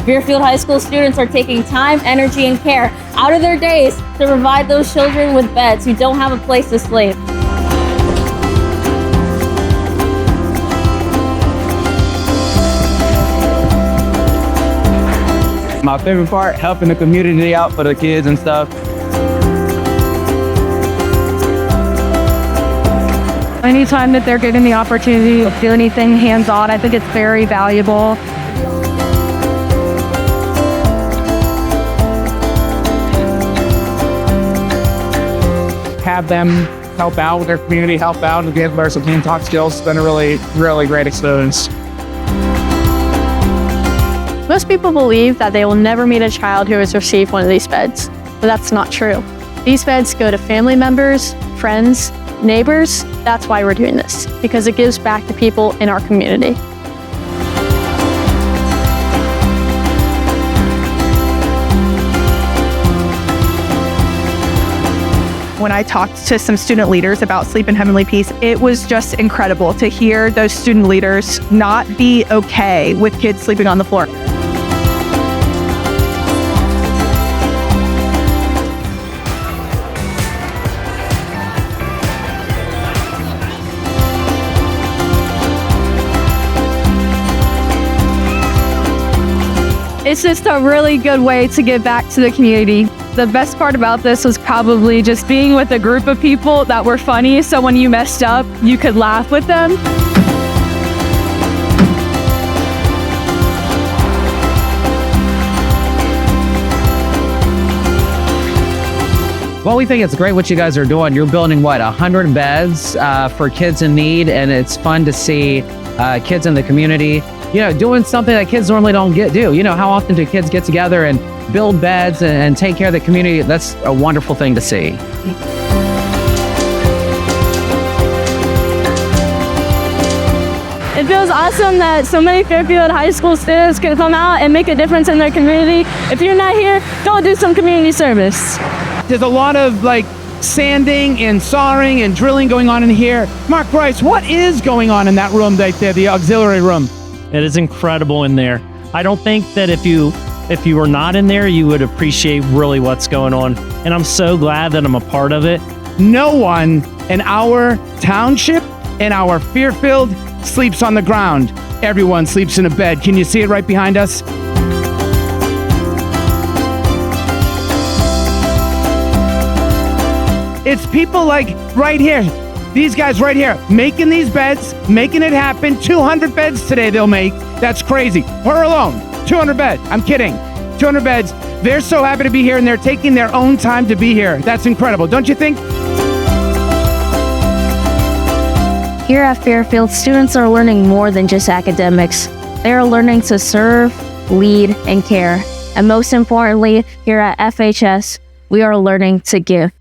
Fairfield High School students are taking time, energy, and care out of their days to provide those children with beds who don't have a place to sleep. My favorite part, helping the community out for the kids and stuff. Anytime that they're getting the opportunity to do anything hands-on, I think it's very valuable. Have them help out with their community, help out and give learn some team talk skills. It's been a really, really great experience. Most people believe that they will never meet a child who has received one of these beds, but that's not true. These beds go to family members, friends, neighbors. That's why we're doing this, because it gives back to people in our community. When I talked to some student leaders about Sleep in Heavenly Peace, it was just incredible to hear those student leaders not be okay with kids sleeping on the floor. It's just a really good way to give back to the community. The best part about this was probably just being with a group of people that were funny, so when you messed up, you could laugh with them. Well, we think it's great what you guys are doing. You're building, 100 beds for kids in need, and it's fun to see kids in the community, doing something that kids normally don't do. How often do kids get together and build beds and take care of the community? That's a wonderful thing to see. It feels awesome that so many Fairfield High School students can come out and make a difference in their community. If you're not here, go do some community service. There's a lot of sanding and sawing and drilling going on in here. Mark Bryce, what is going on in that room right there, the auxiliary room? It is incredible in there. I don't think that if you were not in there, you would appreciate really what's going on. And I'm so glad that I'm a part of it. No one in our township, in our Fairfield, sleeps on the ground. Everyone sleeps in a bed. Can you see it right behind us? It's people right here, these guys right here, making these beds, making it happen. 200 beds today they'll make. That's crazy. Her alone, 200 beds. I'm kidding. 200 beds. They're so happy to be here, and they're taking their own time to be here. That's incredible, don't you think? Here at Fairfield, students are learning more than just academics. They are learning to serve, lead, and care. And most importantly, here at FHS, we are learning to give.